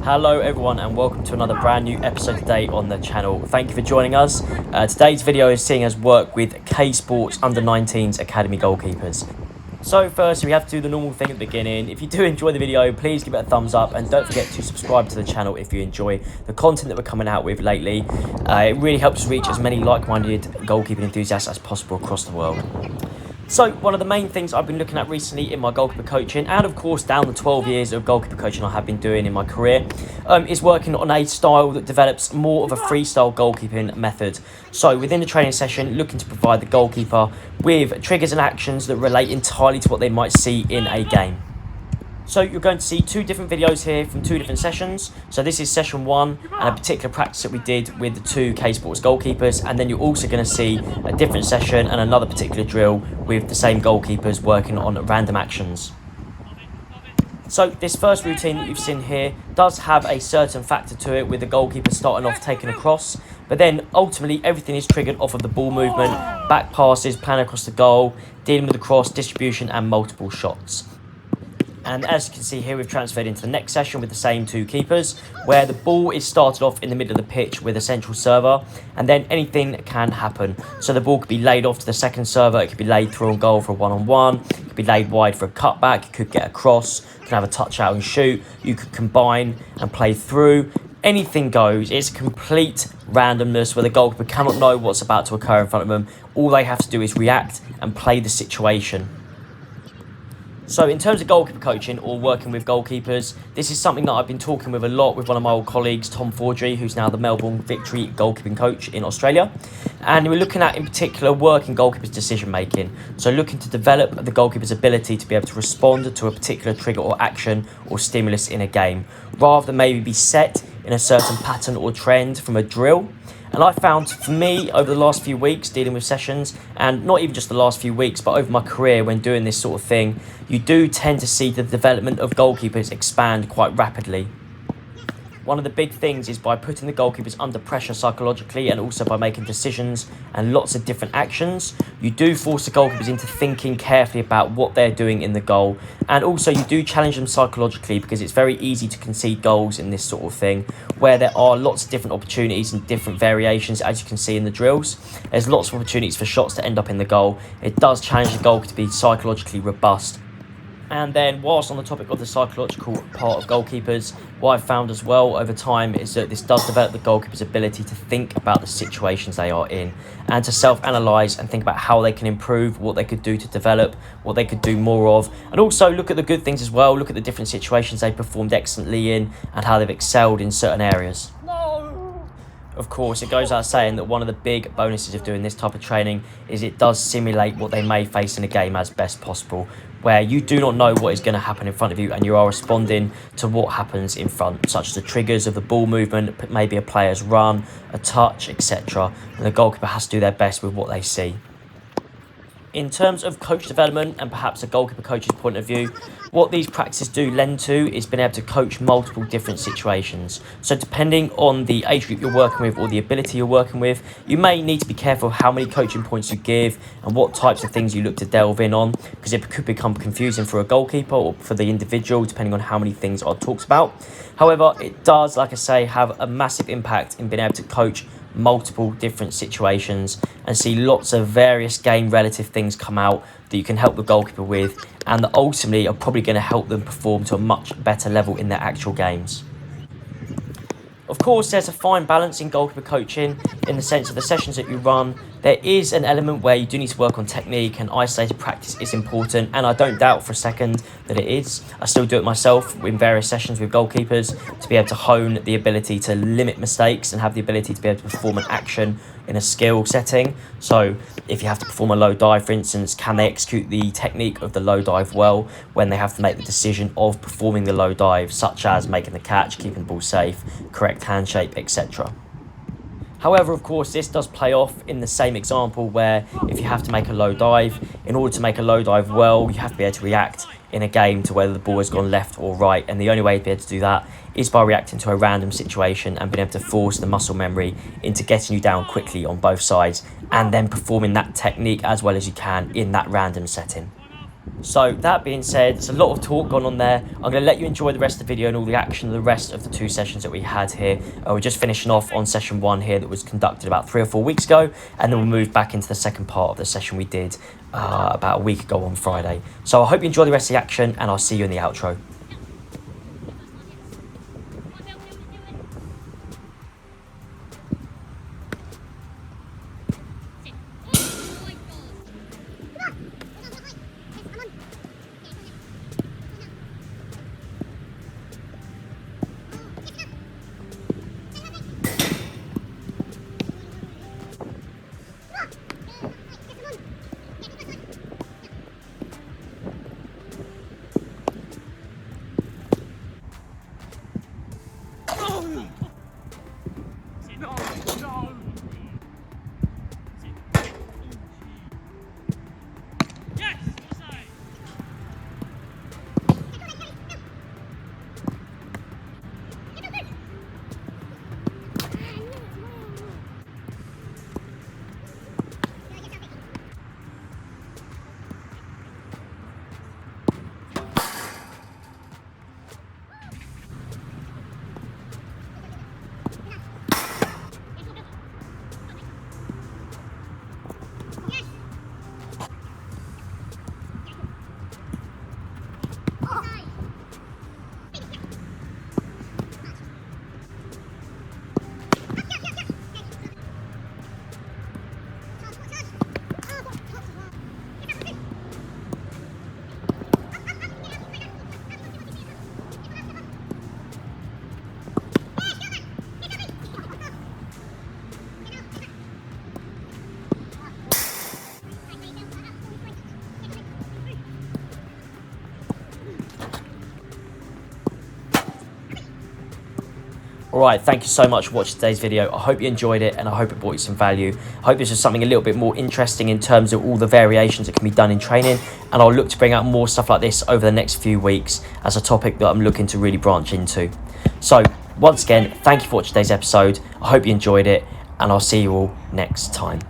Hello everyone and welcome to another brand new episode today on the channel. Thank you for joining us. Today's video is seeing us work with K Sports Under-19s Academy goalkeepers. So first we have to do the normal thing at the beginning. If you do enjoy the video, please give it a thumbs up and don't forget to subscribe to the channel if you enjoy the content that we're coming out with lately. It really helps us reach as many like-minded goalkeeping enthusiasts as possible across the world. So one of the main things I've been looking at recently in my goalkeeper coaching, and of course down the 12 years of goalkeeper coaching I have been doing in my career, is working on a style that develops more of a freestyle goalkeeping method. So within the training session, looking to provide the goalkeeper with triggers and actions that relate entirely to what they might see in a game. So you're going to see two different videos here from two different sessions. So this is session 1 and a particular practice that we did with the two K Sports goalkeepers, and then you're also going to see a different session and another particular drill with the same goalkeepers working on random actions. So this first routine that you've seen here does have a certain factor to it, with the goalkeeper starting off taking a cross, but then ultimately everything is triggered off of the ball movement, back passes, plan across the goal, dealing with the cross, distribution and multiple shots. And as you can see here, we've transferred into the next session with the same two keepers, where the ball is started off in the middle of the pitch with a central server, and then anything can happen. So the ball could be laid off to the second server, it could be laid through on goal for a one-on-one, it could be laid wide for a cutback, you could get a cross, you could have a touch out and shoot, you could combine and play through. Anything goes. It's complete randomness where the goalkeeper cannot know what's about to occur in front of them. All they have to do is react and play the situation. So in terms of goalkeeper coaching or working with goalkeepers, this is something that I've been talking with a lot with one of my old colleagues, Tom Fordry, who's now the Melbourne Victory goalkeeping coach in Australia. And we're looking at, in particular, working goalkeepers' decision making. So looking to develop the goalkeeper's ability to be able to respond to a particular trigger or action or stimulus in a game, rather than maybe be set in a certain pattern or trend from a drill. And I found, for me, over the last few weeks dealing with sessions, and not even just the last few weeks, but over my career when doing this sort of thing, you do tend to see the development of goalkeepers expand quite rapidly. One of the big things is by putting the goalkeepers under pressure psychologically, and also by making decisions and lots of different actions, you do force the goalkeepers into thinking carefully about what they're doing in the goal. And also you do challenge them psychologically, because it's very easy to concede goals in this sort of thing, where there are lots of different opportunities and different variations, as you can see in the drills. There's lots of opportunities for shots to end up in the goal. It does challenge the goalkeeper to be psychologically robust. And then, whilst on the topic of the psychological part of goalkeepers, what I've found as well over time is that this does develop the goalkeeper's ability to think about the situations they are in, and to self-analyse and think about how they can improve, what they could do to develop, what they could do more of, and also look at the good things as well, look at the different situations they performed excellently in and how they've excelled in certain areas. Of course, it goes without saying that one of the big bonuses of doing this type of training is it does simulate what they may face in a game as best possible, where you do not know what is going to happen in front of you and you are responding to what happens in front, such as the triggers of the ball movement, maybe a player's run, a touch, etc. And the goalkeeper has to do their best with what they see. In terms of coach development and perhaps a goalkeeper coach's point of view, what these practices do lend to is being able to coach multiple different situations. So depending on the age group you're working with or the ability you're working with, you may need to be careful how many coaching points you give and what types of things you look to delve in on, because it could become confusing for a goalkeeper or for the individual, depending on how many things are talked about. However, it does, like I say, have a massive impact in being able to coach multiple different situations and see lots of various game relative things come out that you can help the goalkeeper with, and that ultimately are probably going to help them perform to a much better level in their actual games. Of course, there's a fine balance in goalkeeper coaching in the sense of the sessions that you run. There is an element where you do need to work on technique, and isolated practice is important, and I don't doubt for a second that it is. I still do it myself in various sessions with goalkeepers to be able to hone the ability to limit mistakes and have the ability to be able to perform an action in a skill setting. So if you have to perform a low dive, for instance, can they execute the technique of the low dive well when they have to make the decision of performing the low dive, such as making the catch, keeping the ball safe, correct hand shape, etc. However, of course, this does play off in the same example where if you have to make a low dive, in order to make a low dive well, you have to be able to react in a game to whether the ball has gone left or right. And the only way to be able to do that is by reacting to a random situation and being able to force the muscle memory into getting you down quickly on both sides and then performing that technique as well as you can in that random setting. So that being said, there's a lot of talk gone on there. I'm going to let you enjoy the rest of the video and all the action of the rest of the 2 sessions that we had here. We're just finishing off on session 1 here that was conducted about 3 or 4 weeks ago, and then we'll move back into the second part of the session we did about a week ago on Friday. So I hope you enjoy the rest of the action, and I'll see you in the outro. Alright, thank you so much for watching today's video. I hope you enjoyed it, and I hope it brought you some value. I hope this was something a little bit more interesting in terms of all the variations that can be done in training, and I'll look to bring out more stuff like this over the next few weeks as a topic that I'm looking to really branch into. So, once again, thank you for watching today's episode. I hope you enjoyed it, and I'll see you all next time.